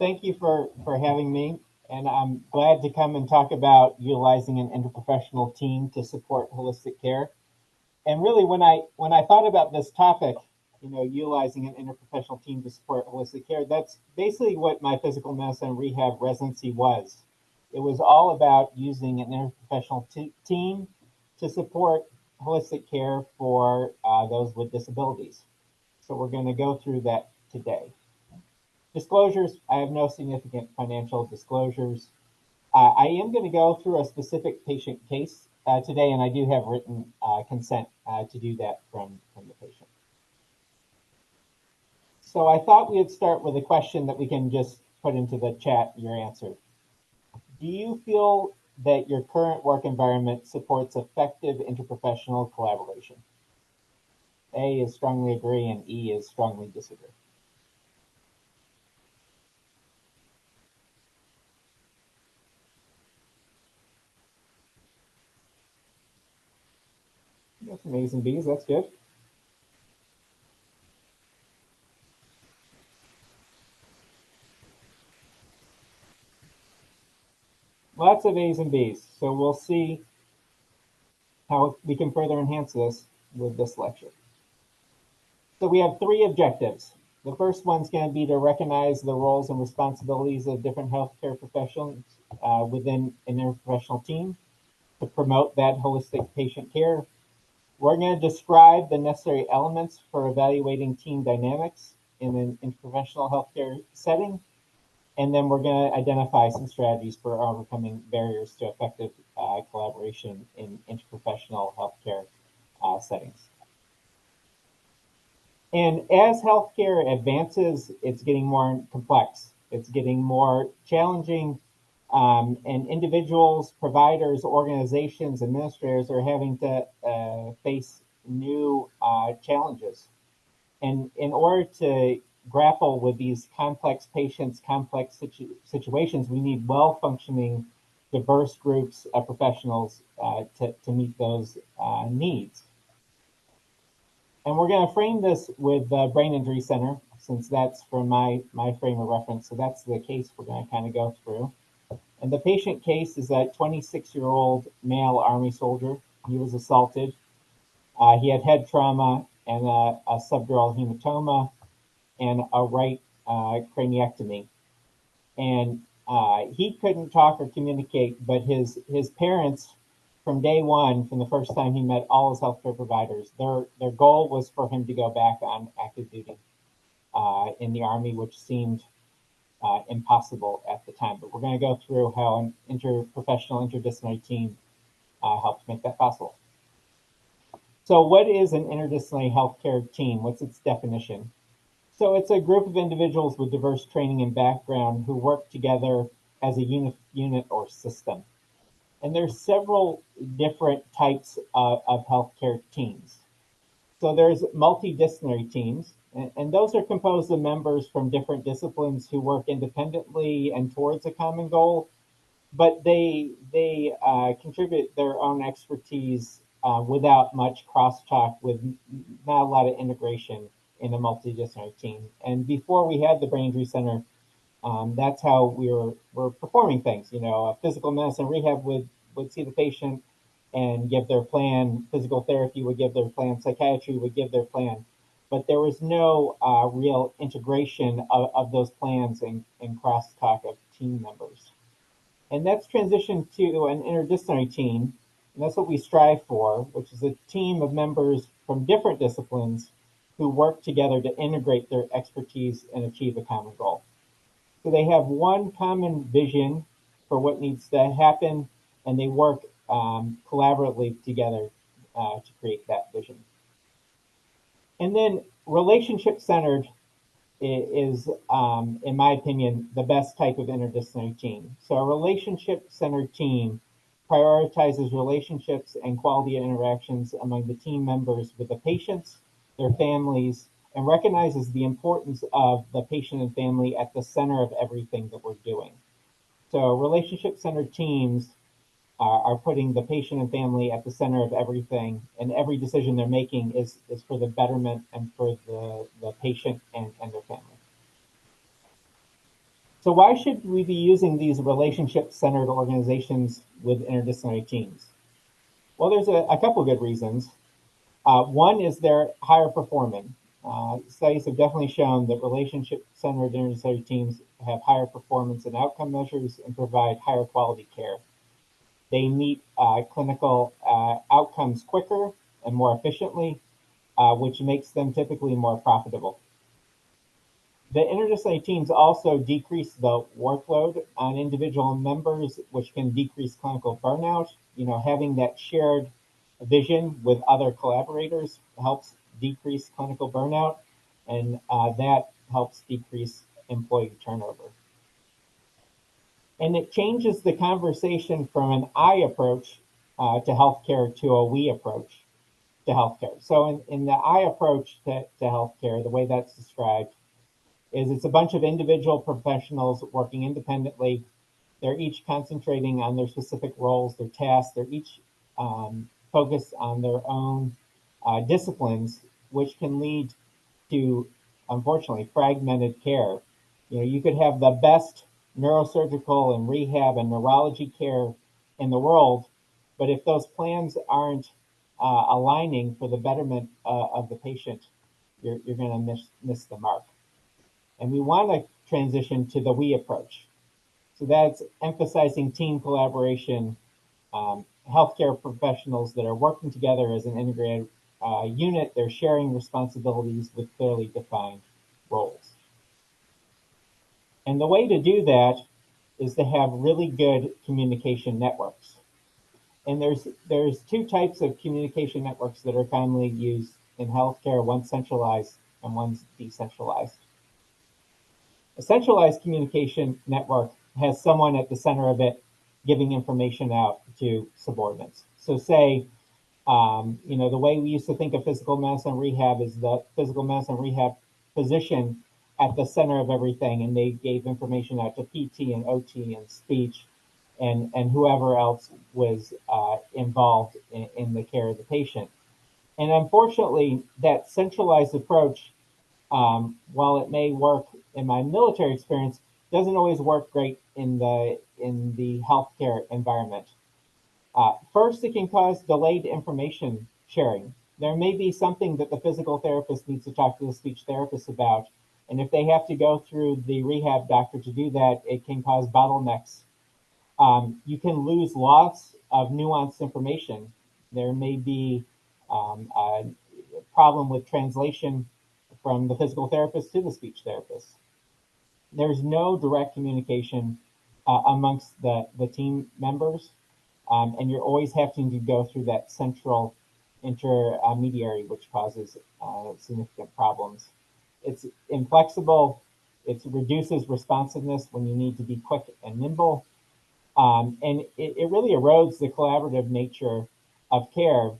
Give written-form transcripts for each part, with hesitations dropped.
thank you for having me. And I'm glad to come and talk about utilizing an interprofessional team to support holistic care. And really, when I thought about this topic, utilizing an interprofessional team to support holistic care, that's basically what my physical medicine rehab residency was. It was all about using an interprofessional team to support holistic care for those with disabilities. So we're going to go through that today. Disclosures, I have no significant financial disclosures. I am going to go through a specific patient case today, and I do have written consent to do that from the patient. So I thought we would start with a question that we can just put into the chat, your answer. Do you feel that your current work environment supports effective interprofessional collaboration? A is strongly agree and E is strongly disagree. You got some A's and B's, that's good. Lots of A's and B's. So we'll see how we can further enhance this with this lecture. So we have three objectives. The first one's going to be to recognize the roles and responsibilities of different healthcare professionals within an interprofessional team to promote that holistic patient care. We're going to describe the necessary elements for evaluating team dynamics in an interprofessional healthcare setting. And then we're going to identify some strategies for overcoming barriers to effective collaboration in interprofessional healthcare settings. And as healthcare advances, it's getting more complex. It's getting more challenging, and individuals, providers, organizations, administrators are having to face new challenges. And in order to grapple with these complex patients, complex situations, we need well-functioning, diverse groups of professionals to meet those needs. And we're going to frame this with the Brain Injury Center, since that's from my frame of reference. So that's the case we're going to kind of go through. And the patient case is a 26-year-old male Army soldier. He was assaulted. He had head trauma and a subdural hematoma and a right craniectomy. And he couldn't talk or communicate, but his parents, from day one, from the first time he met all his healthcare providers, their goal was for him to go back on active duty in the Army, which seemed impossible at the time. But we're going to go through how an interprofessional, interdisciplinary team helped make that possible. So what is an interdisciplinary healthcare team? What's its definition? So it's a group of individuals with diverse training and background who work together as a unit or system. And there's several different types of healthcare teams. So there's multidisciplinary teams, and those are composed of members from different disciplines who work independently and towards a common goal, but they contribute their own expertise without much crosstalk, with not a lot of integration in a multidisciplinary team. And before we had the Brain Injury Center, that's how we were performing things. Physical medicine rehab would see the patient and give their plan. Physical therapy would give their plan. Psychiatry would give their plan. But there was no real integration of those plans and crosstalk of team members. And that's transitioned to an interdisciplinary team. And that's what we strive for, which is a team of members from different disciplines who work together to integrate their expertise and achieve a common goal. So they have one common vision for what needs to happen, and they work collaboratively together to create that vision. And then relationship-centered is, in my opinion, the best type of interdisciplinary team. So a relationship-centered team prioritizes relationships and quality of interactions among the team members with the patients, their families, and recognizes the importance of the patient and family at the center of everything that we're doing. So relationship-centered teams are putting the patient and family at the center of everything, and every decision they're making is for the betterment and for the patient and their family. So why should we be using these relationship-centered organizations with interdisciplinary teams? Well, there's a couple of good reasons. One is they're higher performing. Studies have definitely shown that relationship-centered interdisciplinary teams have higher performance and outcome measures and provide higher quality care. They meet clinical outcomes quicker and more efficiently, which makes them typically more profitable. The interdisciplinary teams also decrease the workload on individual members, which can decrease clinical burnout. Having that shared vision with other collaborators helps decrease clinical burnout, and that helps decrease employee turnover. And it changes the conversation from an I approach to healthcare to a we approach to healthcare. So in the I approach to healthcare, the way that's described is it's a bunch of individual professionals working independently. They're each concentrating on their specific roles, their tasks. They're each focused on their own disciplines, which can lead to, unfortunately, fragmented care. You could have the best neurosurgical and rehab and neurology care in the world, but if those plans aren't aligning for the betterment of the patient, you're going to miss the mark. And we want to transition to the we approach. So that's emphasizing team collaboration, healthcare professionals that are working together as an integrated unit. They're sharing responsibilities with clearly defined roles. And the way to do that is to have really good communication networks. And there's two types of communication networks that are commonly used in healthcare. One's centralized and one's decentralized. A centralized communication network has someone at the center of it giving information out to subordinates. So say, the way we used to think of physical medicine rehab is the physical medicine rehab physician at the center of everything, and they gave information out to PT and OT and speech and whoever else was involved in the care of the patient. And unfortunately, that centralized approach, while it may work in my military experience, doesn't always work great in the healthcare environment. First, it can cause delayed information sharing. There may be something that the physical therapist needs to talk to the speech therapist about, and if they have to go through the rehab doctor to do that, it can cause bottlenecks. You can lose lots of nuanced information. There may be a problem with translation from the physical therapist to the speech therapist. There's no direct communication amongst the team members, and you're always having to go through that central intermediary, which causes significant problems. It's inflexible. It reduces responsiveness when you need to be quick and nimble. And it really erodes the collaborative nature of care.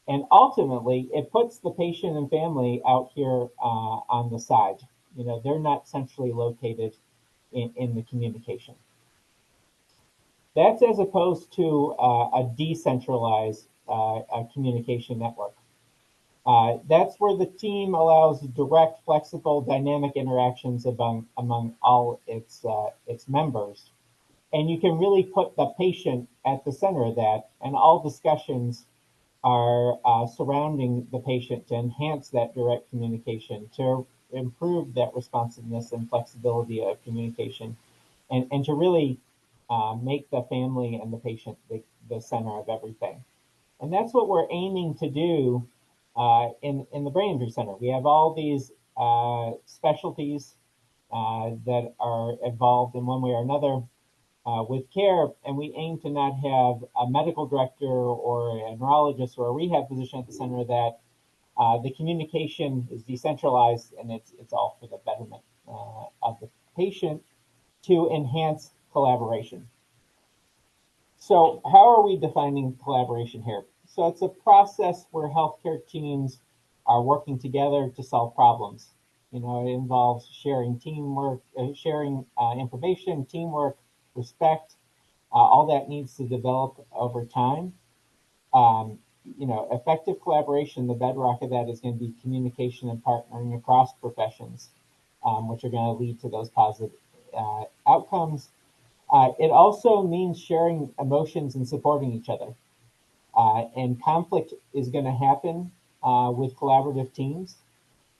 And ultimately, it puts the patient and family out here on the side. They're not centrally located in the communication. That's as opposed to a decentralized communication network. That's where the team allows direct, flexible, dynamic interactions among all its members. And you can really put the patient at the center of that, and all discussions are surrounding the patient to enhance that direct communication, to improve that responsiveness and flexibility of communication, and to really make the family and the patient the center of everything. And that's what we're aiming to do in the Brain Injury Center. We have all these specialties that are involved in one way or another with care, and we aim to not have a medical director or a neurologist or a rehab physician at the center of that. The communication is decentralized, and it's all for the betterment of the patient to enhance collaboration. So how are we defining collaboration here? So it's a process where healthcare teams are working together to solve problems. It involves sharing teamwork, sharing information, teamwork, respect. All that needs to develop over time. Effective collaboration, the bedrock of that is going to be communication and partnering across professions, which are going to lead to those positive outcomes. It also means sharing emotions and supporting each other. And conflict is going to happen with collaborative teams.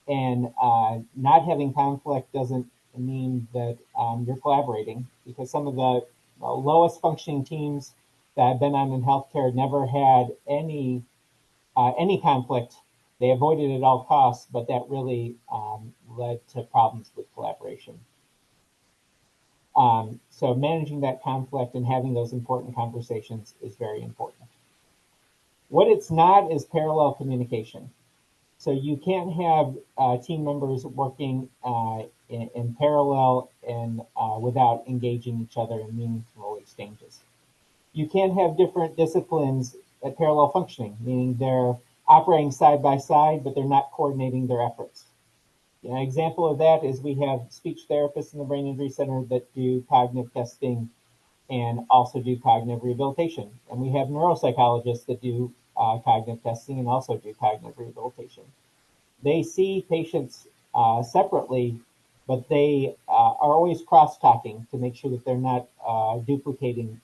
And not having conflict doesn't mean that you're collaborating, because some of the lowest functioning teams that I've been on in healthcare never had any conflict. They avoided it at all costs, but that really led to problems with collaboration. So managing that conflict and having those important conversations is very important. What it's not is parallel communication. So you can't have team members working in parallel and without engaging each other in meaningful exchanges. You can have different disciplines at parallel functioning, meaning they're operating side by side, but they're not coordinating their efforts. An example of that is we have speech therapists in the Brain Injury Center that do cognitive testing and also do cognitive rehabilitation. And we have neuropsychologists that do cognitive testing and also do cognitive rehabilitation. They see patients separately, but they are always cross-talking to make sure that they're not duplicating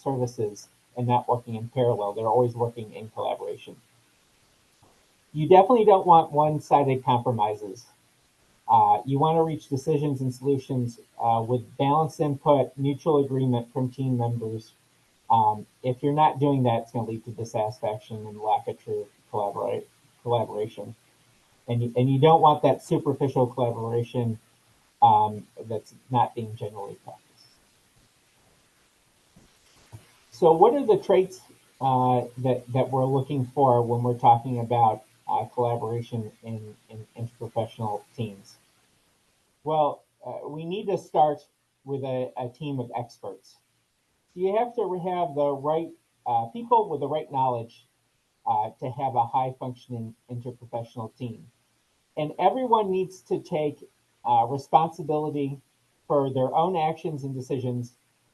services and not working in parallel. They're always working in collaboration. You definitely don't want one-sided compromises. You want to reach decisions and solutions with balanced input, mutual agreement from team members. If you're not doing that, it's going to lead to dissatisfaction and lack of true collaboration. And you don't want that superficial collaboration that's not being generally practiced. So what are the traits that we're looking for when we're talking about collaboration in interprofessional teams? Well, we need to start with a team of experts. You have to have the right people with the right knowledge to have a high functioning interprofessional team. And everyone needs to take responsibility for their own actions and decisions,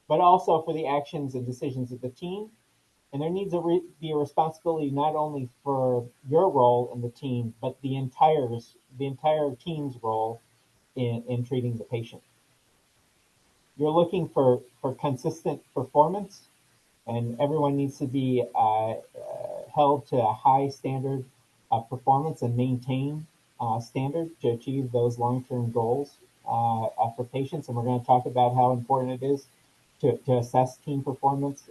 but also for the actions and decisions of the team. And there needs to be a responsibility not only for your role in the team, but the entire team's role in treating the patient. You're looking for consistent performance, and everyone needs to be held to a high standard of performance and maintain standard to achieve those long-term goals for patients. And we're going to talk about how important it is to assess team performance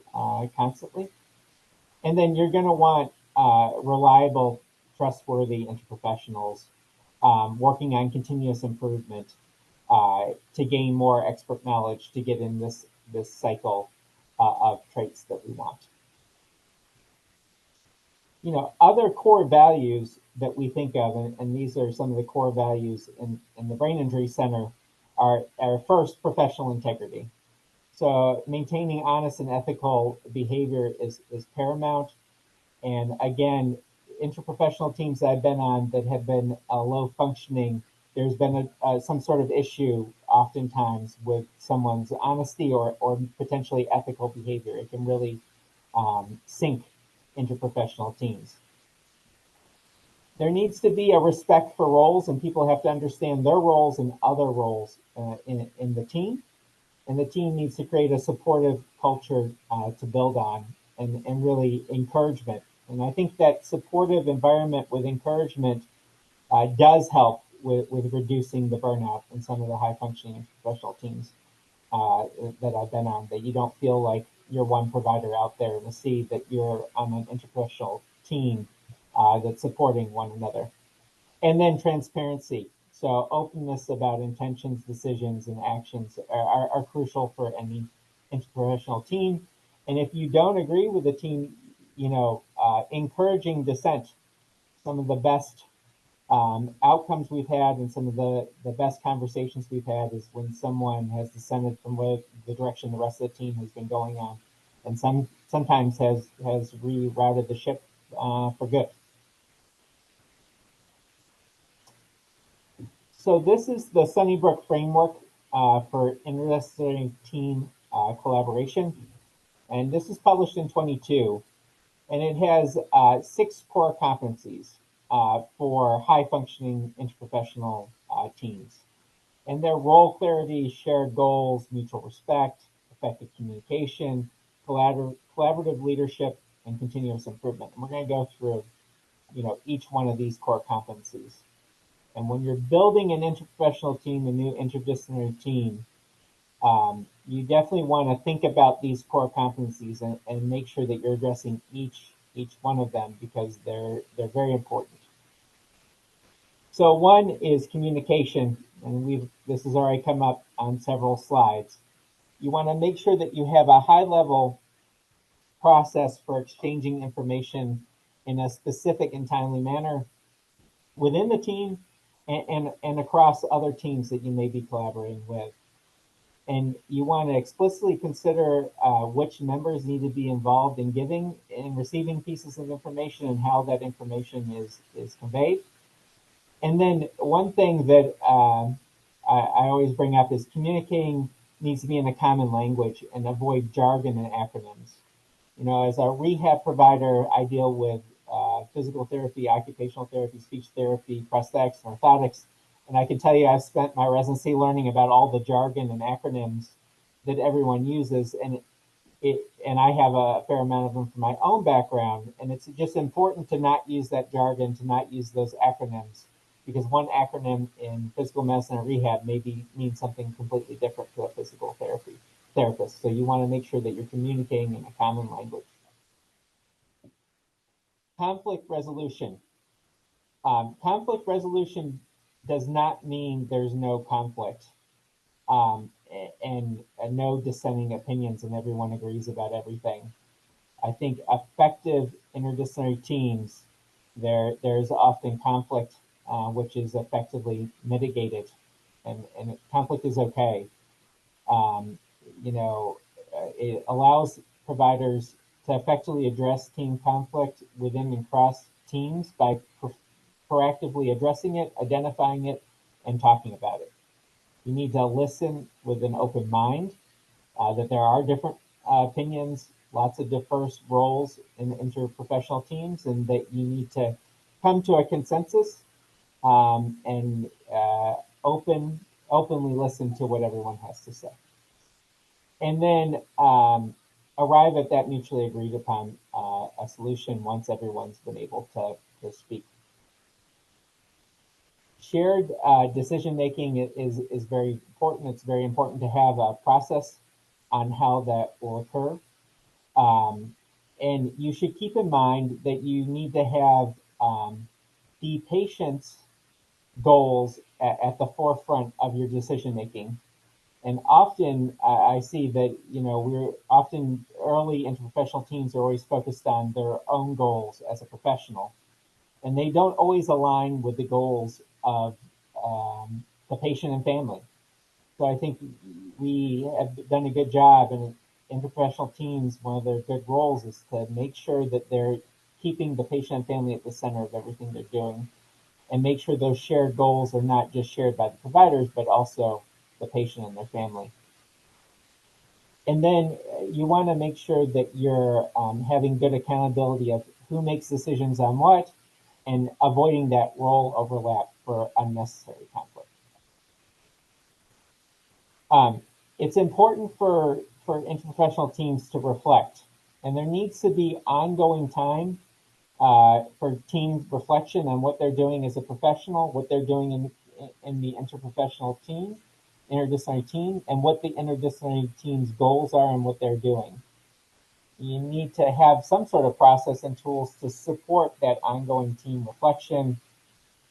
constantly. And then you're going to want reliable, trustworthy interprofessionals working on continuous improvement to gain more expert knowledge to get in this cycle of traits that we want. Other core values that we think of, and these are some of the core values in the Brain Injury Center, are first, professional integrity. So maintaining honest and ethical behavior is paramount. And again, interprofessional teams that I've been on that have been low functioning, there's been some sort of issue oftentimes with someone's honesty or potentially ethical behavior. It can really sink interprofessional teams. There needs to be a respect for roles, and people have to understand their roles and other roles in the team. And the team needs to create a supportive culture to build on and really encouragement. And I think that supportive environment with encouragement does help with reducing the burnout in some of the high functioning professional teams that I've been on, that you don't feel like you're one provider out there in the sea, that you're on an interprofessional team that's supporting one another. And then transparency. So openness about intentions, decisions, and actions are crucial for any interprofessional team. And if you don't agree with the team, encouraging dissent. Some of the best outcomes we've had and some of the best conversations we've had is when someone has dissented from the direction the rest of the team has been going on, and sometimes has rerouted the ship for good. So this is the Sunnybrook framework for interdisciplinary team collaboration, and this is published in 22, and it has 6 core competencies for high functioning interprofessional teams. And their role clarity, shared goals, mutual respect, effective communication, collaborative leadership, and continuous improvement. And we're going to go through, each one of these core competencies. And when you're building an interprofessional team, a new interdisciplinary team, you definitely want to think about these core competencies and make sure that you're addressing each one of them because they're very important. So one is communication, and this has already come up on several slides. You want to make sure that you have a high level process for exchanging information in a specific and timely manner within the team and across other teams that you may be collaborating with. And you want to explicitly consider which members need to be involved in giving and receiving pieces of information and how that information is conveyed. And then one thing that I always bring up is communicating needs to be in a common language and avoid jargon and acronyms. As a rehab provider, I deal with physical therapy, occupational therapy, speech therapy, prosthetics, and orthotics. And I can tell you I've spent my residency learning about all the jargon and acronyms that everyone uses. And I have a fair amount of them from my own background. And it's just important to not use that jargon, to not use those acronyms, because one acronym in physical medicine or rehab maybe means something completely different to a physical therapist. So you want to make sure that you're communicating in a common language. Conflict resolution. Conflict resolution does not mean there's no conflict and no dissenting opinions and everyone agrees about everything. I think effective interdisciplinary teams, there's often conflict, which is effectively mitigated, and conflict is okay. Um, it allows providers to effectively address team conflict within and across teams by proactively addressing it, identifying it, and talking about it. You need to listen with an open mind, that there are different opinions, lots of diverse roles in interprofessional teams, and that you need to come to a consensus and openly listen to what everyone has to say. And then arrive at that mutually agreed upon a solution once everyone's been able to speak. Shared decision making is very important. It's very important to have a process on how that will occur. And you should keep in mind that you need to have the patient's goals at the forefront of your decision making. And often I see that, we're often early interprofessional teams are always focused on their own goals as a professional, and they don't always align with the goals of the patient and family. So I think we have done a good job, and interprofessional teams, one of their good roles is to make sure that they're keeping the patient and family at the center of everything they're doing, and make sure those shared goals are not just shared by the providers, but also the patient and their family. And then you want to make sure that you're having good accountability of who makes decisions on what, and avoiding that role overlap for unnecessary conflict. It's important for interprofessional teams to reflect, and there needs to be ongoing time for team reflection on what they're doing as a professional, what they're doing in the interdisciplinary team, and what the interdisciplinary team's goals are and what they're doing. You need to have some sort of process and tools to support that ongoing team reflection,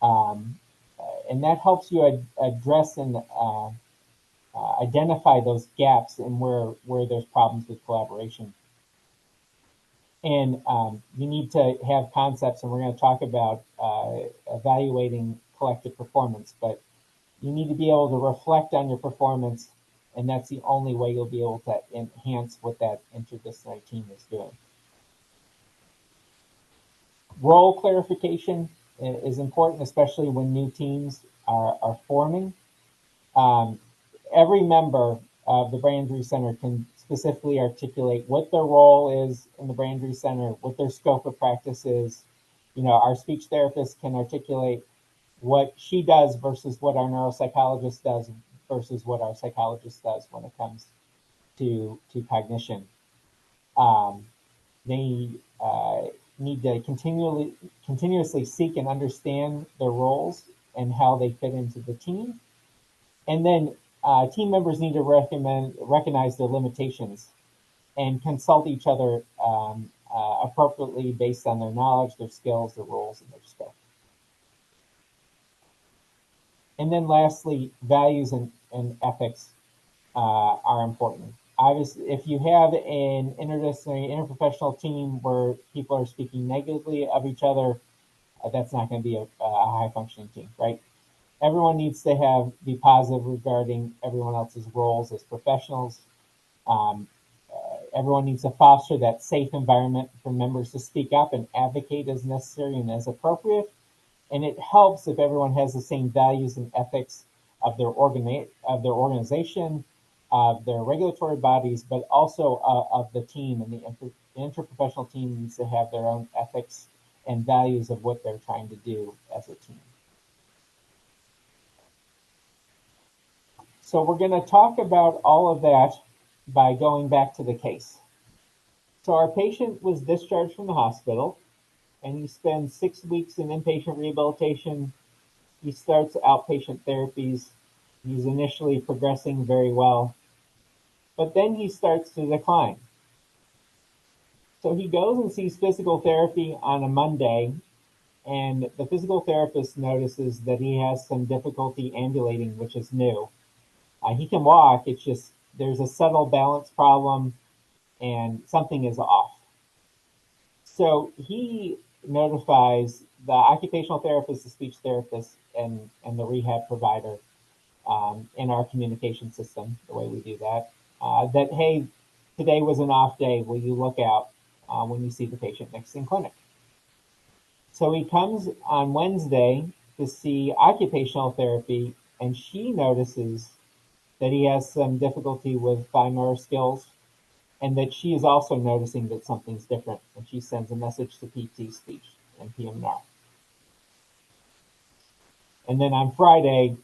and that helps you address and identify those gaps and where there's problems with collaboration. And you need to have concepts, and we're going to talk about evaluating collective performance, but you need to be able to reflect on your performance, and that's the only way you'll be able to enhance what that interdisciplinary team is doing. Role clarification is important, especially when new teams are forming. Every member of the Brain Injury Center can specifically articulate what their role is in the Brain Injury Center, what their scope of practice is. Our speech therapists can articulate what she does versus what our neuropsychologist does versus what our psychologist does when it comes to cognition. Um, they need to continuously seek and understand their roles and how they fit into the team. And then team members need to recognize their limitations and consult each other appropriately based on their knowledge, their skills, their roles, and their scope. And then lastly, values and ethics are important. Obviously, if you have an interdisciplinary, interprofessional team where people are speaking negatively of each other, that's not going to be a high functioning team, right? Everyone needs to be positive regarding everyone else's roles as professionals. Um, Everyone needs to foster that safe environment for members to speak up and advocate as necessary and as appropriate. And it helps if everyone has the same values and ethics of their organization, of their regulatory bodies, but also of the team. And the interprofessional team needs to have their own ethics and values of what they're trying to do as a team. So we're going to talk about all of that by going back to the case. So our patient was discharged from the hospital, and he spends 6 weeks in inpatient rehabilitation. He starts outpatient therapies. He's initially progressing very well, but then he starts to decline. So he goes and sees physical therapy on a Monday, and the physical therapist notices that he has some difficulty ambulating, which is new. He can walk, it's just there's a subtle balance problem and something is off. So he notifies the occupational therapist, the speech therapist, and the rehab provider in our communication system, the way we do that, that, hey, today was an off day. Will you look out when you see the patient next in clinic? So he comes on Wednesday to see occupational therapy, and she notices that he has some difficulty with fine motor skills and that she is also noticing that something's different. And she sends a message to PT speech and PM&R. And then on Friday,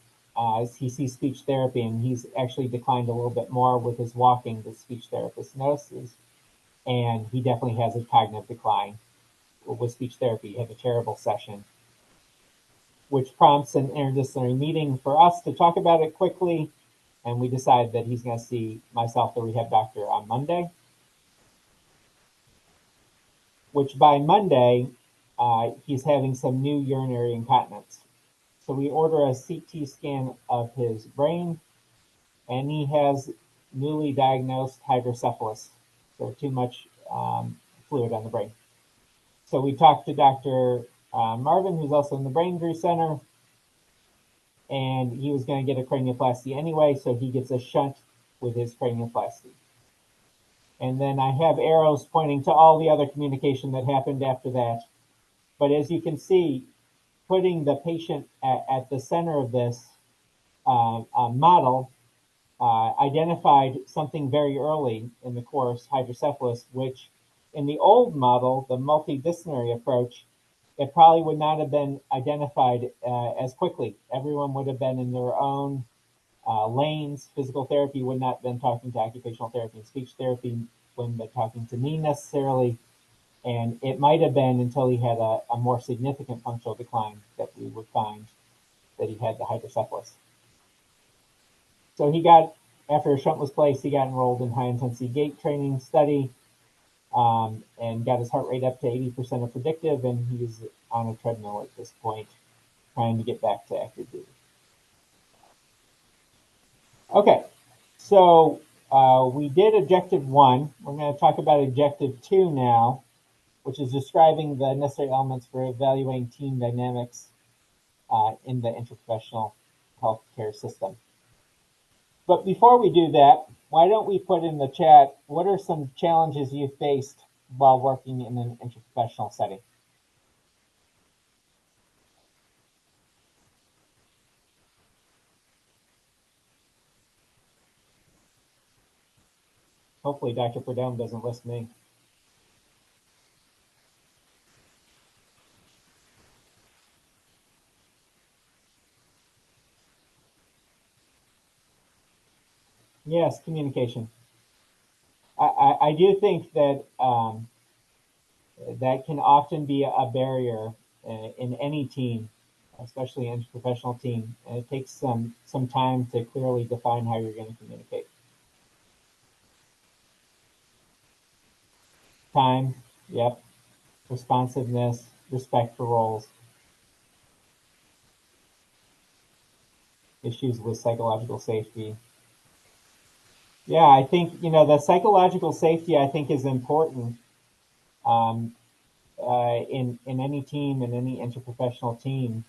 he sees speech therapy, and he's actually declined a little bit more with his walking, the speech therapist notices. And he definitely has a cognitive decline with speech therapy. He had a terrible session, which prompts an interdisciplinary meeting for us to talk about it quickly. And we decide that he's going to see myself, the rehab doctor, on Monday, which by Monday, he's having some new urinary incontinence. So we order a CT scan of his brain, and he has newly diagnosed hydrocephalus, so too much fluid on the brain. So we talked to Dr. Marvin, who's also in the Brain Injury Center, and he was going to get a cranioplasty anyway, so he gets a shunt with his cranioplasty. And then I have arrows pointing to all the other communication that happened after that. But as you can see, putting the patient at the center of this model identified something very early in the course, hydrocephalus, which in the old model, the multidisciplinary approach, it probably would not have been identified as quickly. Everyone would have been in their own lanes. Physical therapy would not have been talking to occupational therapy, and speech therapy wouldn't have been talking to me necessarily. And it might have been until he had a more significant functional decline that we would find that he had the hydrocephalus. So he got, after a shunt was placed, he got enrolled in high intensity gait training study and got his heart rate up to 80% of predictive, and he's on a treadmill at this point, trying to get back to active duty. Okay, so we did objective 1. We're going to talk about objective 2 now, which is describing the necessary elements for evaluating team dynamics in the interprofessional healthcare system. But before we do that, why don't we put in the chat, what are some challenges you faced while working in an interprofessional setting? Hopefully Dr. Perdome doesn't list me. Yes, communication. I do think that that can often be a barrier in any team, especially an interprofessional team. And it takes some time to clearly define how you're going to communicate. Time, yep. Responsiveness, respect for roles, issues with psychological safety. Yeah, I think the psychological safety I think is important um, in any team, in any interprofessional team.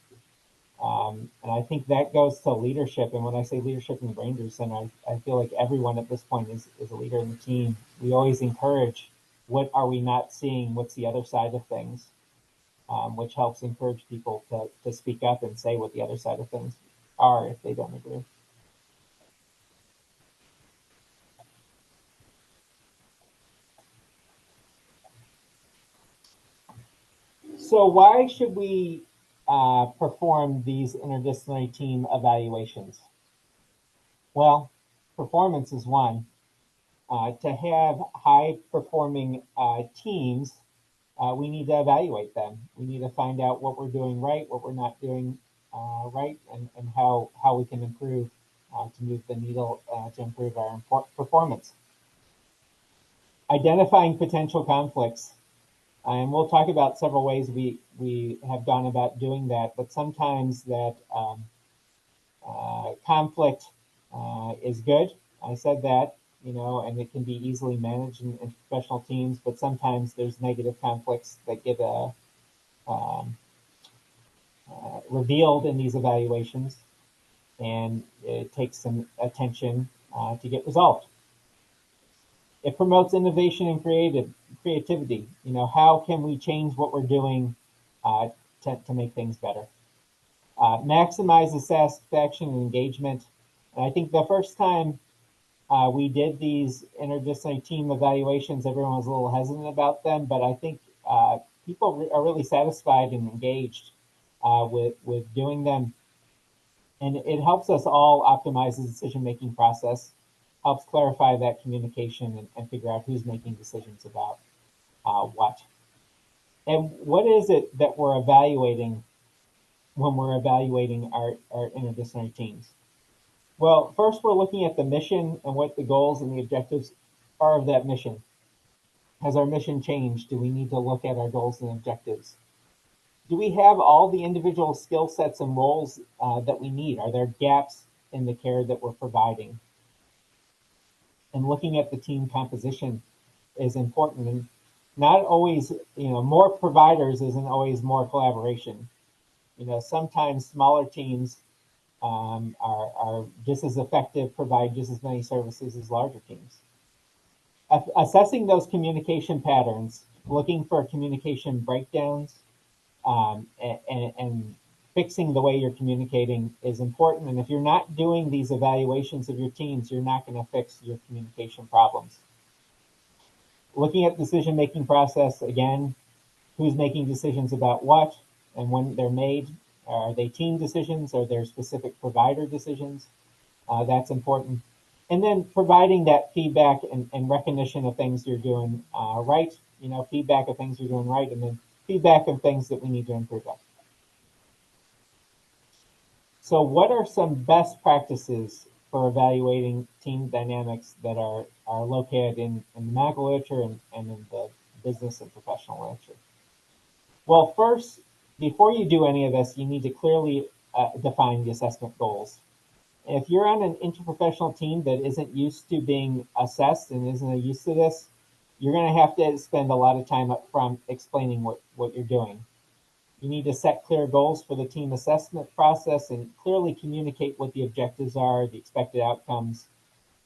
And I think that goes to leadership. And when I say leadership in the Rangers, then I feel like everyone at this point is a leader in the team. We always encourage what are we not seeing? What's the other side of things? Which helps encourage people to speak up and say what the other side of things are if they don't agree. So, why should we perform these interdisciplinary team evaluations? Well, performance is one. To have high performing teams, we need to evaluate them. We need to find out what we're doing right, what we're not doing right, and how we can improve to move the needle to improve our performance. Identifying potential conflicts. And we'll talk about several ways we have gone about doing that, but sometimes that conflict is good. I said that, and it can be easily managed in professional teams, but sometimes there's negative conflicts that get um, revealed in these evaluations, and it takes some attention to get resolved. It promotes innovation and creativity. How can we change what we're doing uh, to make things better? Maximizes satisfaction and engagement. And I think the first time we did these interdisciplinary team evaluations, everyone was a little hesitant about them, but I think people are really satisfied and engaged with doing them, and it helps us all optimize the decision-making process, helps clarify that communication and figure out who's making decisions about what. And what is it that we're evaluating when we're evaluating our interdisciplinary teams? Well, first we're looking at the mission and what the goals and the objectives are of that mission. Has our mission changed? Do we need to look at our goals and objectives? Do we have all the individual skill sets and roles that we need? Are there gaps in the care that we're providing? And looking at the team composition is important. And not always, more providers isn't always more collaboration. Sometimes smaller teams are just as effective, provide just as many services as larger teams. Assessing those communication patterns, looking for communication breakdowns, and fixing the way you're communicating is important. And if you're not doing these evaluations of your teams, you're not going to fix your communication problems. Looking at decision-making process, again, who's making decisions about what and when they're made. Are they team decisions? Are there specific provider decisions? That's important. And then providing that feedback and recognition of things you're doing right, feedback of things you're doing right, and then feedback of things that we need to improve on. So what are some best practices for evaluating team dynamics that are located in the medical literature and in the business and professional literature? Well, first, before you do any of this, you need to clearly define the assessment goals. If you're on an interprofessional team that isn't used to being assessed and isn't used to this, you're going to have to spend a lot of time up front explaining what you're doing. You need to set clear goals for the team assessment process and clearly communicate what the objectives are, the expected outcomes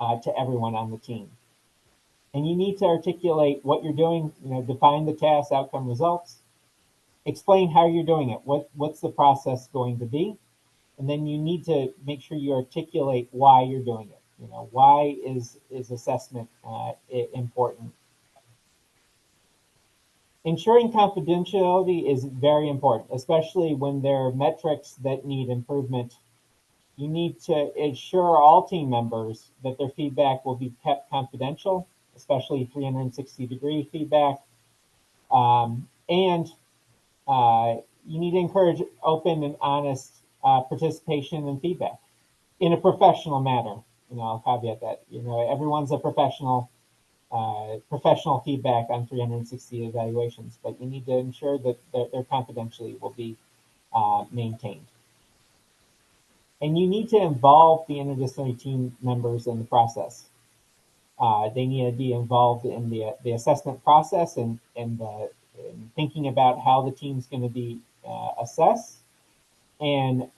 to everyone on the team. And you need to articulate what you're doing, define the task, outcome, results, explain how you're doing it. What's the process going to be? And then you need to make sure you articulate why you're doing it. Why is assessment important? Ensuring confidentiality is very important, especially when there are metrics that need improvement. You need to ensure all team members that their feedback will be kept confidential, especially 360-degree feedback. And you need to encourage open and honest participation and feedback in a professional manner. I'll caveat that. Everyone's a professional. Professional feedback on 360 evaluations, but you need to ensure that their confidentiality will be maintained. And you need to involve the interdisciplinary team members in the process. They need to be involved in the assessment process and in thinking about how the team's going to be assessed, and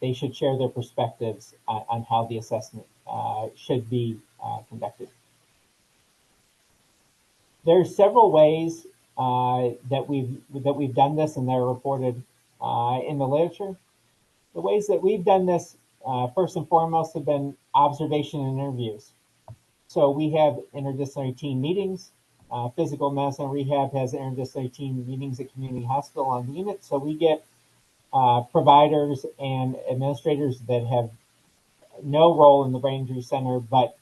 they should share their perspectives on how the assessment should be conducted. There's several ways that we've done this, and they're reported in the literature. The ways that we've done this, first and foremost, have been observation and interviews. So we have interdisciplinary team meetings. Physical medicine rehab has interdisciplinary team meetings at community hospital on the unit. So we get providers and administrators that have no role in the brain injury center, but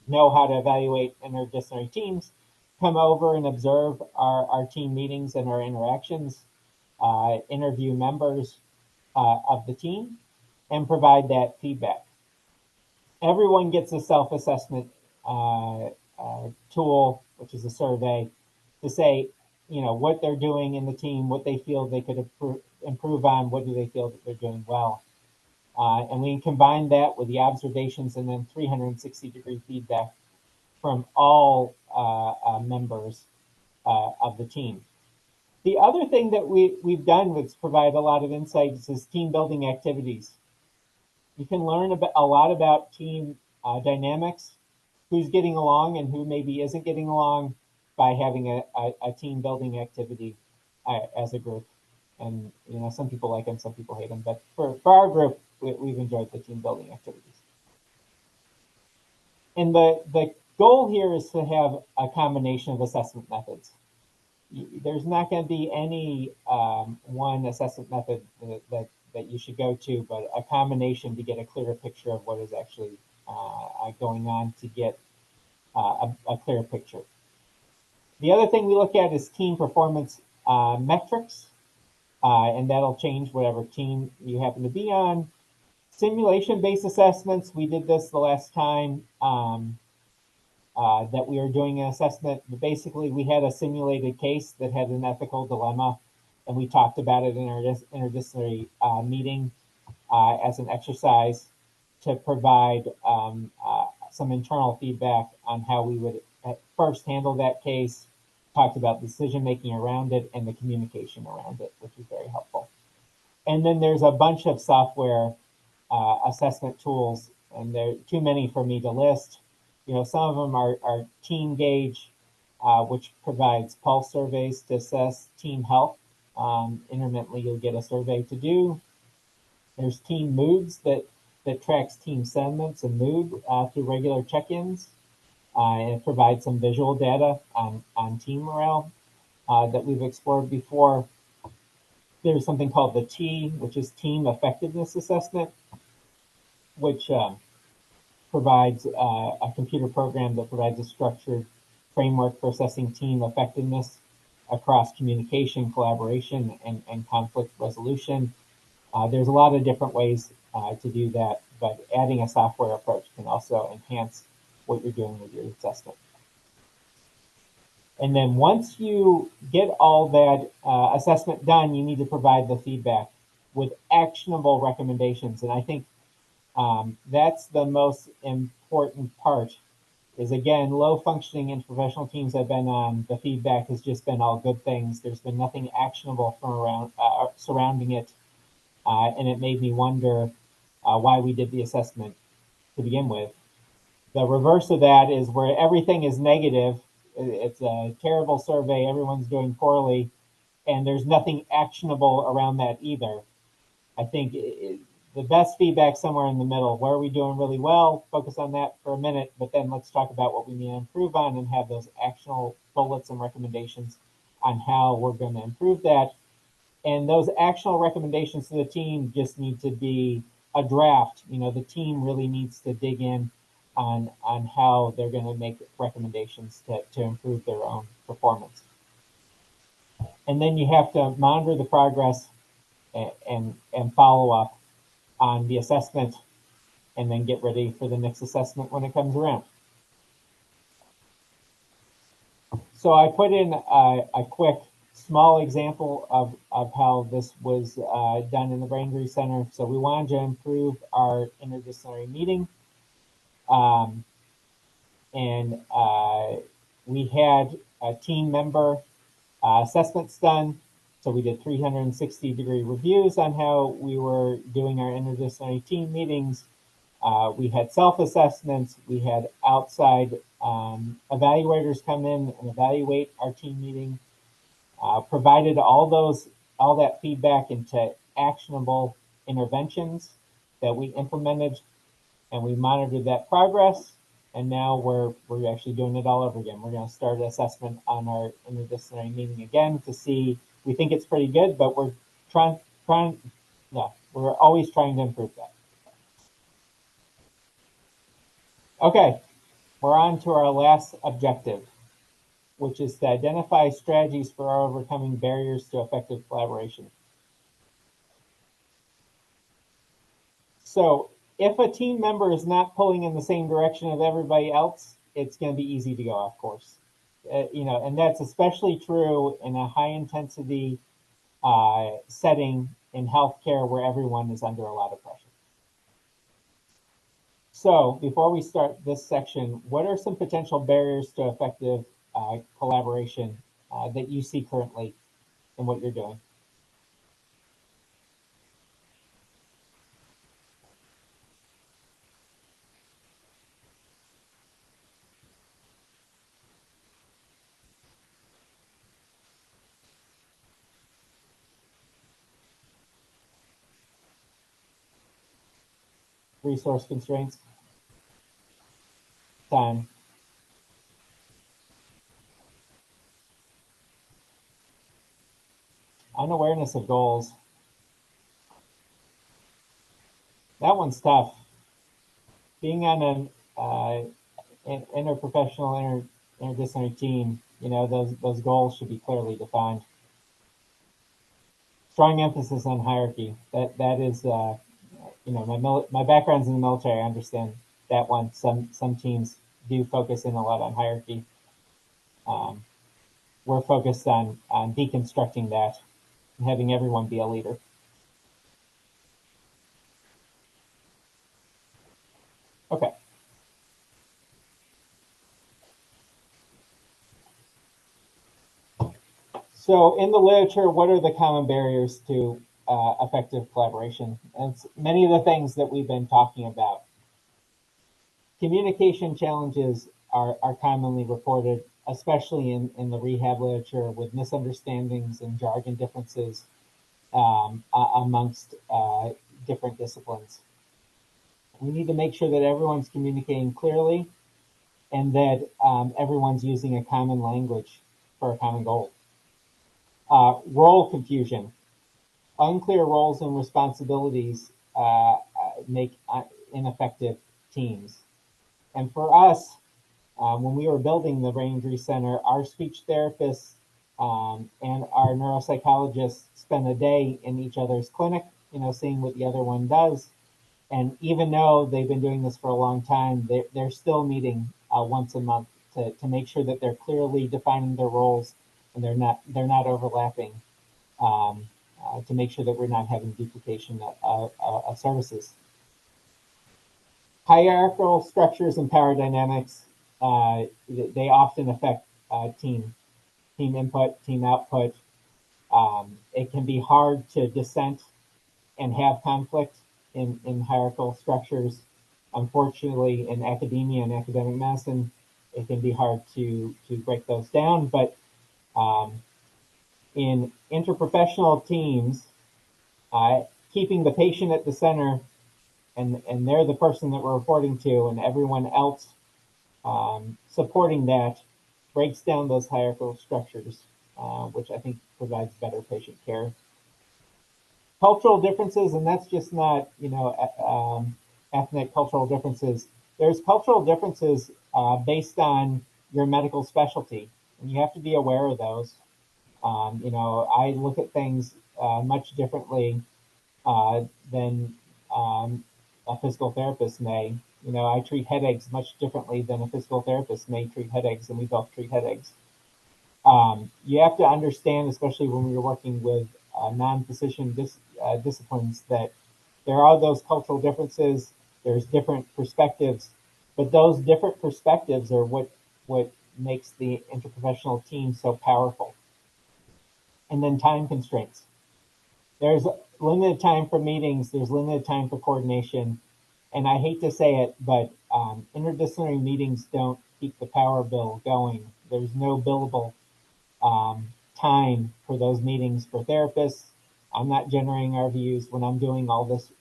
know how to evaluate interdisciplinary teams, come over and observe our team meetings and our interactions, interview members of the team, and provide that feedback. Everyone gets a self-assessment tool, which is a survey, to say, what they're doing in the team, what they feel they could improve on, what do they feel that they're doing well. And we combine that with the observations and then 360-degree feedback from all members of the team. The other thing that we've done, which provide a lot of insights, is team building activities. You can learn a lot about team dynamics, who's getting along and who maybe isn't getting along, by having a team building activity as a group. And some people like them, some people hate them, but for our group, we've enjoyed the team building activities. And the goal here is to have a combination of assessment methods. There's not going to be any one assessment method that you should go to, but a combination to get a clearer picture of what is actually going on, to get a clear picture. The other thing we look at is team performance metrics, and that'll change whatever team you happen to be on. Simulation-based assessments, we did this the last time that we were doing an assessment. But basically, we had a simulated case that had an ethical dilemma, and we talked about it in our interdisciplinary meeting as an exercise to provide some internal feedback on how we would first handle that case, talked about decision-making around it and the communication around it, which was very helpful. And then there's a bunch of software assessment tools, and there are too many for me to list. Some of them are Team Gauge, which provides pulse surveys to assess team health. Intermittently, you'll get a survey to do. There's Team Moods that tracks team sentiments and mood through regular check-ins. And it provides some visual data on team morale that we've explored before. There's something called the T, which is Team Effectiveness Assessment, which provides a computer program that provides a structured framework for assessing team effectiveness across communication, collaboration, and conflict resolution. There's a lot of different ways to do that, but adding a software approach can also enhance what you're doing with your assessment. And then once you get all that assessment done, you need to provide the feedback with actionable recommendations. And I think that's the most important part, is again, low functioning interprofessional teams I've been on, the feedback has just been all good things. There's been nothing actionable from around surrounding it. And it made me wonder why we did the assessment to begin with. The reverse of that is where everything is negative. It's a terrible survey, everyone's doing poorly, and there's nothing actionable around that either. I think the best feedback somewhere in the middle. Where are we doing really well? Focus on that for a minute, but then let's talk about what we need to improve on and have those actionable bullets and recommendations on how we're going to improve that. And those actionable recommendations to the team just need to be a draft, the team really needs to dig in on how they're going to make recommendations to improve their own performance. And then you have to monitor the progress and follow up on the assessment, and then get ready for the next assessment when it comes around. So I put in a quick small example of how this was done in the Brain Injury Center. So we wanted to improve our interdisciplinary meeting. Um, and we had a team member assessments done. So we did 360-degree reviews on how we were doing our interdisciplinary team meetings. We had self-assessments. We had outside evaluators come in and evaluate our team meeting. Provided all that feedback into actionable interventions that we implemented, and we monitored that progress. And now we're actually doing it all over again. We're going to start assessment on our interdisciplinary meeting again to see. We think it's pretty good, but we're we're always trying to improve that. Okay, we're on to our last objective, which is to identify strategies for overcoming barriers to effective collaboration. So if a team member is not pulling in the same direction of everybody else, it's going to be easy to go off course. And that's especially true in a high intensity setting in healthcare where everyone is under a lot of pressure. So before we start this section, what are some potential barriers to effective collaboration that you see currently in what you're doing? Resource constraints, time, unawareness of goals. That one's tough. Being on an interprofessional, interdisciplinary team, those goals should be clearly defined. Strong emphasis on hierarchy. That is, my background's in the military. I understand that one. Some teams do focus in a lot on hierarchy. We're focused on deconstructing that and having everyone be a leader. Okay. So in the literature, what are the common barriers to effective collaboration? And it's many of the things that we've been talking about. Communication challenges are commonly reported, especially in the rehab literature, with misunderstandings and jargon differences amongst different disciplines. We need to make sure that everyone's communicating clearly and that everyone's using a common language for a common goal. Role confusion. Unclear roles and responsibilities make ineffective teams. And for us, when we were building the Brain Injury Center, our speech therapists and our neuropsychologists spend a day in each other's clinic, seeing what the other one does. And even though they've been doing this for a long time, they're still meeting once a month to make sure that they're clearly defining their roles and they're not overlapping, to make sure that we're not having duplication of services. Hierarchical structures and power dynamics, they often affect team input, team output. It can be hard to dissent and have conflict in hierarchical structures. Unfortunately, in academia and academic medicine, it can be hard to break those down. But in interprofessional teams, keeping the patient at the center, and they're the person that we're reporting to, and everyone else supporting that breaks down those hierarchical structures, which I think provides better patient care. Cultural differences, and that's just not, ethnic cultural differences. There's cultural differences based on your medical specialty, and you have to be aware of those. I look at things much differently than a physical therapist may. I treat headaches much differently than a physical therapist may treat headaches, and we both treat headaches. You have to understand, especially when you're working with non-physician disciplines, that there are those cultural differences. There's different perspectives, but those different perspectives are what makes the interprofessional team so powerful. And then time constraints. There's limited time for meetings. There's limited time for coordination. And I hate to say it, but interdisciplinary meetings don't keep the power bill going. There's no billable time for those meetings for therapists. I'm not generating RVUs when I'm doing all this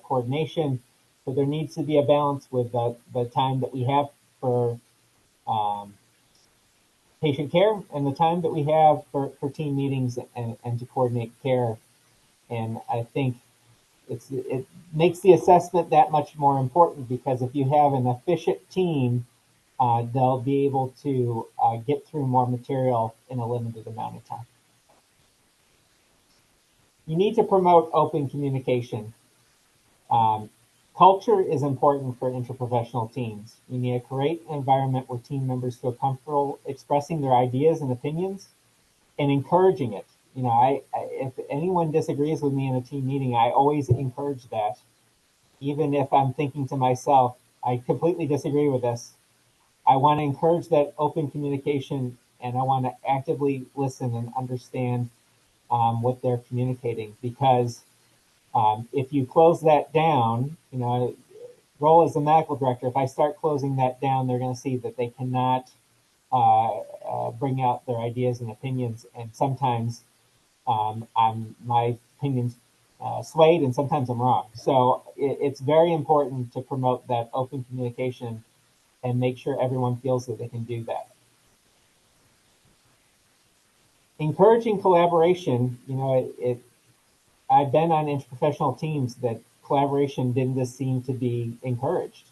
coordination. So there needs to be a balance with the time that we have for um, patient care and the time that we have for team meetings and to coordinate care. And I think it makes the assessment that much more important, because if you have an efficient team, they'll be able to get through more material in a limited amount of time. You need to promote open communication. Um, Culture is important for interprofessional teams. You need to create an environment where team members feel comfortable expressing their ideas and opinions and encouraging it. If anyone disagrees with me in a team meeting, I always encourage that. Even if I'm thinking to myself, I completely disagree with this, I want to encourage that open communication, and I want to actively listen and understand what they're communicating. Because if you close that down, role as a medical director, if I start closing that down, they're going to see that they cannot bring out their ideas and opinions. And sometimes my opinions swayed, and sometimes I'm wrong. So it's very important to promote that open communication and make sure everyone feels that they can do that. Encouraging collaboration, I've been on interprofessional teams that collaboration didn't just seem to be encouraged.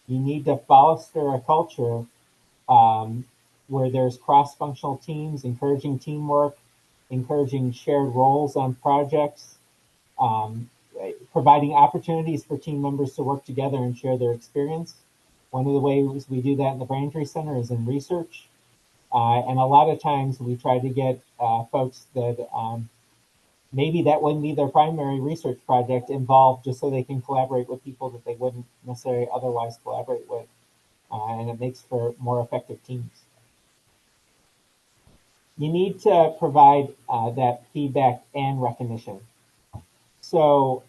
You need to foster a culture um, where there's cross-functional teams, encouraging teamwork, encouraging shared roles on projects, um, providing opportunities for team members to work together and share their experience. One of the ways we do that in the Brain Injury Center is in research. And a lot of times we try to get folks that maybe that wouldn't be their primary research project involved, just so they can collaborate with people that they wouldn't necessarily otherwise collaborate with. And it makes for more effective teams. You need to provide that feedback and recognition. So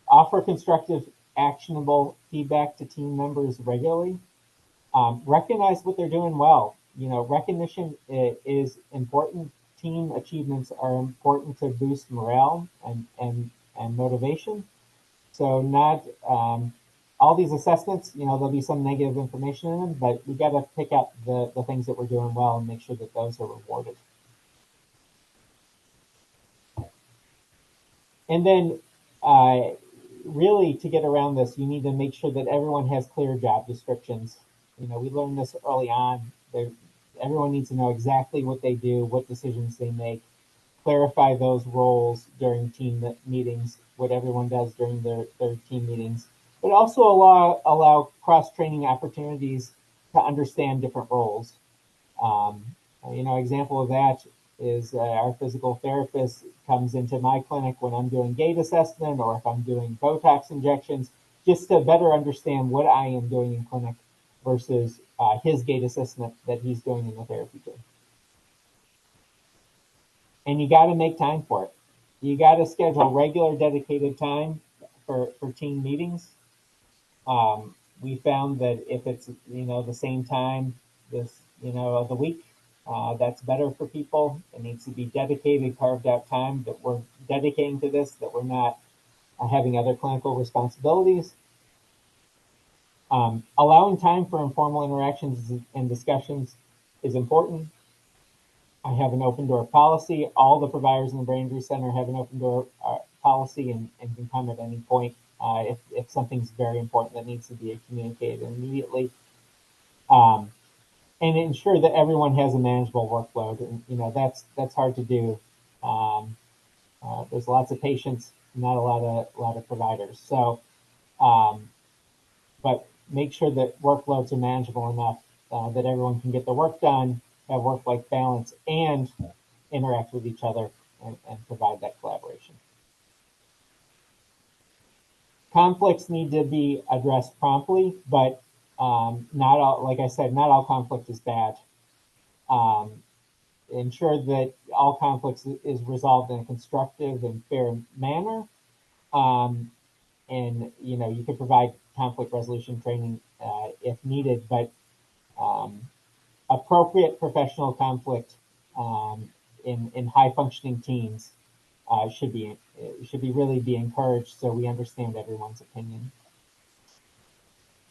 offer constructive, actionable feedback to team members regularly. Recognize what they're doing well. Recognition is important. Team achievements are important to boost morale and motivation. So not all these assessments, there'll be some negative information in them, but we got to pick out the things that we're doing well and make sure that those are rewarded. And then really, to get around this, you need to make sure that everyone has clear job descriptions. We learned this early on. Everyone needs to know exactly what they do, what decisions they make. Clarify those roles during team meetings, what everyone does during their team meetings, but also allow cross-training opportunities to understand different roles. Um, Example of that is our physical therapist comes into my clinic when I'm doing gait assessment or if I'm doing Botox injections, just to better understand what I am doing in clinic versus his gait assessment that he's doing in the therapy team. And you got to make time for it. You got to schedule regular dedicated time for team meetings. We found that if it's, the same time of the week, that's better for people. It needs to be dedicated, carved out time that we're dedicating to this, that we're not having other clinical responsibilities. Allowing time for informal interactions and discussions is important. I have an open door policy. All the providers in the brain injury center have an open door policy and can come at any point if something's very important that needs to be communicated immediately. Um, and ensure that everyone has a manageable workload. And that's hard to do. Um, there's lots of patients, not a lot of providers. So, but make sure that workloads are manageable enough that everyone can get the work done, have work-life balance, and interact with each other and provide that collaboration. Conflicts need to be addressed promptly, but not all, like I said, not all conflict is bad. Um, ensure that all conflicts is resolved in a constructive and fair manner. Um, and you can provide conflict resolution training if needed, but appropriate professional conflict in high functioning teams should be really be encouraged so we understand everyone's opinion.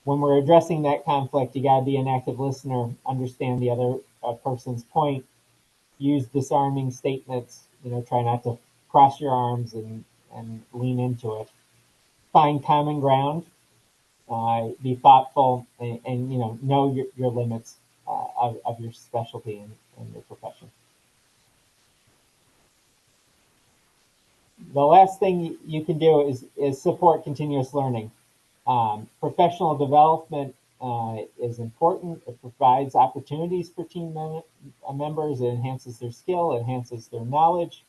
When we're addressing that conflict, you got to be an active listener, understand the other person's point, use disarming statements, try not to cross your arms and lean into it. Find common ground, be thoughtful, and know your limits of your specialty and your profession. The last thing you can do is support continuous learning. Professional development is important. It provides opportunities for team members. It enhances their skill, it enhances their knowledge.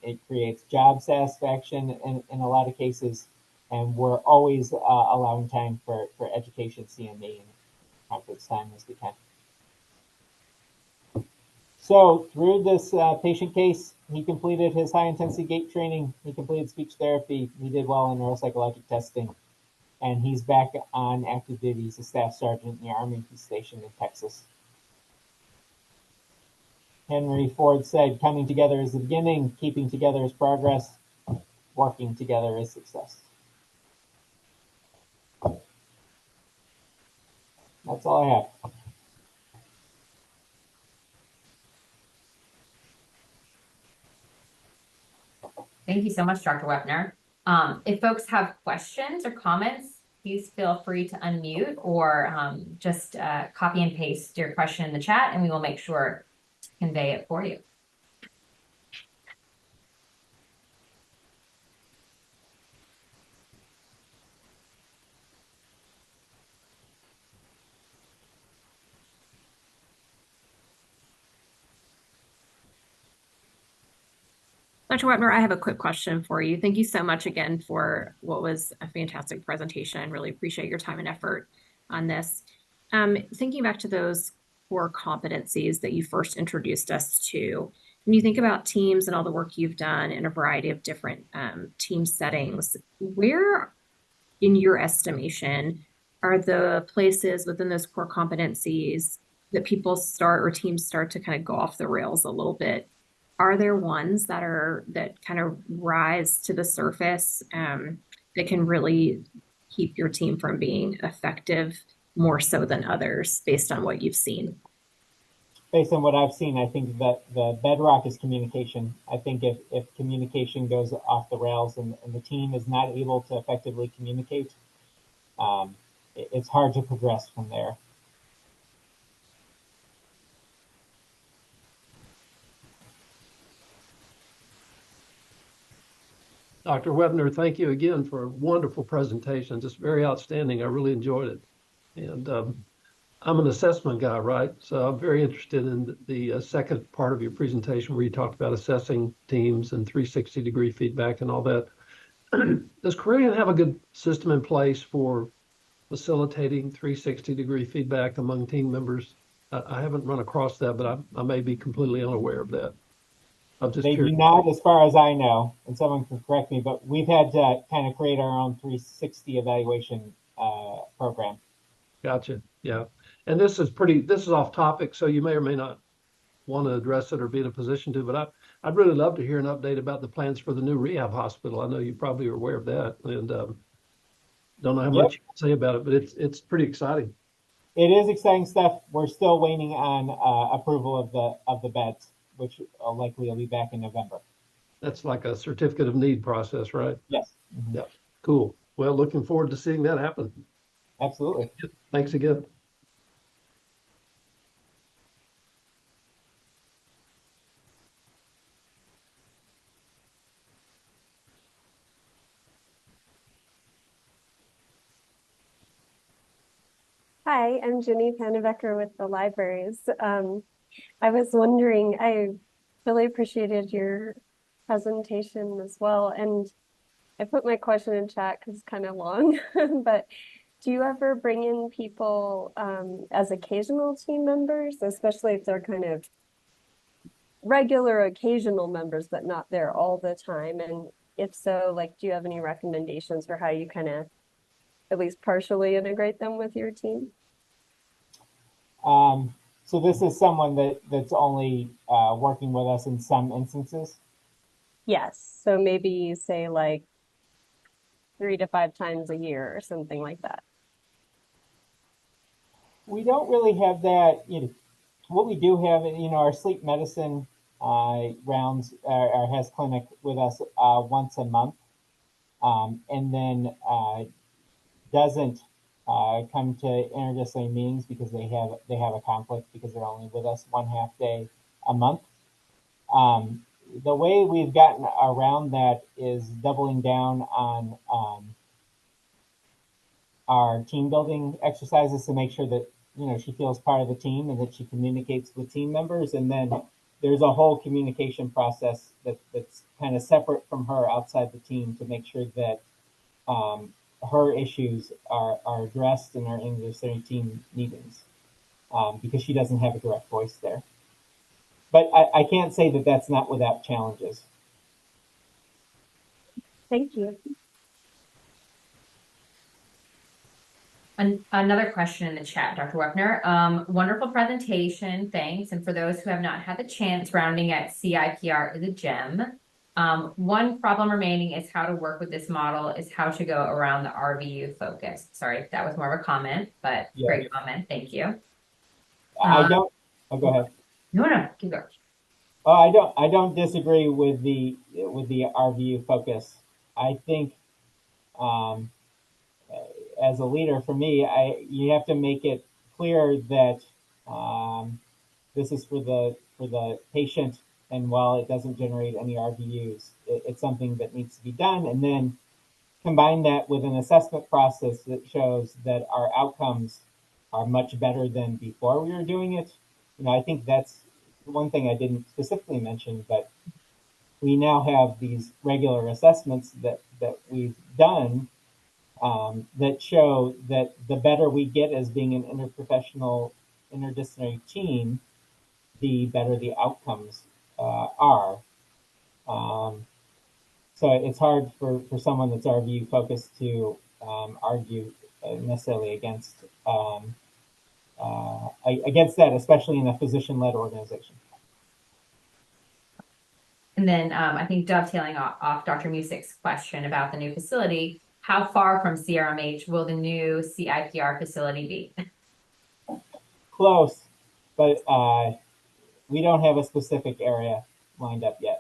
It creates job satisfaction in a lot of cases. And we're always allowing time for education, CME, and conference time as we can. So through this patient case, he completed his high intensity gait training. He completed speech therapy. He did well in neuropsychologic testing. And he's back on active duty. He's a staff sergeant in the Army. He's stationed in Texas. Henry Ford said, coming together is the beginning, keeping together is progress, working together is success. That's all I have. Thank you so much, Dr. Wepner. If folks have questions or comments, please feel free to unmute or just copy and paste your question in the chat, and we will make sure to convey it for you. Dr. Wepner, I have a quick question for you. Thank you so much again for what was a fantastic presentation. Really appreciate your time and effort on this. Thinking back to those core competencies that you first introduced us to, when you think about teams and all the work you've done in a variety of different team settings, where, in your estimation, are the places within those core competencies that people start or teams start to kind of go off the rails a little bit? Are there ones that kind of rise to the surface that can really keep your team from being effective more so than others based on what you've seen? Based on what I've seen, I think that the bedrock is communication. I think if communication goes off the rails and the team is not able to effectively communicate, it's hard to progress from there. Dr. Webner, thank you again for a wonderful presentation. Just very outstanding. I really enjoyed it. And I'm an assessment guy, right? So I'm very interested in the second part of your presentation where you talked about assessing teams and 360-degree feedback and all that. Does Korean have a good system in place for facilitating 360-degree feedback among team members? I haven't run across that, but I may be completely unaware of that. I'm just They curious. do not, as far as I know, and someone can correct me, but we've had to kind of create our own 360 evaluation program. Gotcha. Yeah. And this is off topic, so you may or may not want to address it or be in a position to, but I'd really love to hear an update about the plans for the new rehab hospital. I know you probably are aware of that, and don't know how much you can say about it, but it's pretty exciting. It is exciting stuff. We're still waiting on approval of the beds, which likely will be back in November. That's like a certificate of need process, right? Yes. Mhm. Yeah, cool. Well, looking forward to seeing that happen. Absolutely. Thanks again. Hi, I'm Jenny Pannebecker with the libraries. I was wondering, I really appreciated your presentation as well. And I put my question in chat because it's kind of long, but do you ever bring in people as occasional team members, especially if they're kind of regular occasional members, but not there all the time? And if so, like, do you have any recommendations for how you kind of at least partially integrate them with your team? So this is someone that's only working with us in some instances. Yes. So maybe you say like 3 to 5 times a year or something like that. We don't really have that. What we do have, our sleep medicine rounds or has clinic with us once a month, and then doesn't come to interdisciplinary meetings because they have a conflict because they're only with us 1/2 day a month. The way we've gotten around that is doubling down on our team building exercises to make sure that she feels part of the team and that she communicates with team members. And then there's a whole communication process that's kind of separate from her outside the team to make sure that her issues are addressed in our interdisciplinary team meetings, because she doesn't have a direct voice there. But I can't say that that's not without challenges. Thank you. Another question in the chat, Dr. Wepner. Wonderful presentation, thanks. And for those who have not had the chance, rounding at CIPR is a gem. One problem remaining is how to work with this model, is how to go around the RVU focus. Sorry, that was more of a comment, but Yeah. great comment, thank you. I don't. Oh, go ahead. No, keep going. I don't disagree with the RVU focus. I think as a leader, for me, you have to make it clear that this is for the patient, and while it doesn't generate any RVUs, it's something that needs to be done, and then combine that with an assessment process that shows that our outcomes are much better than before we were doing it. I think that's one thing I didn't specifically mention, but we now have these regular assessments that we've done, that show that the better we get as being an interprofessional, interdisciplinary team, the better the outcomes are. So it's hard for someone that's RVU focused to argue necessarily against that, especially in a physician-led organization. And then I think dovetailing off Dr. Music's question about the new facility, how far from CRMH will the new CIPR facility be? Close, but we don't have a specific area lined up yet.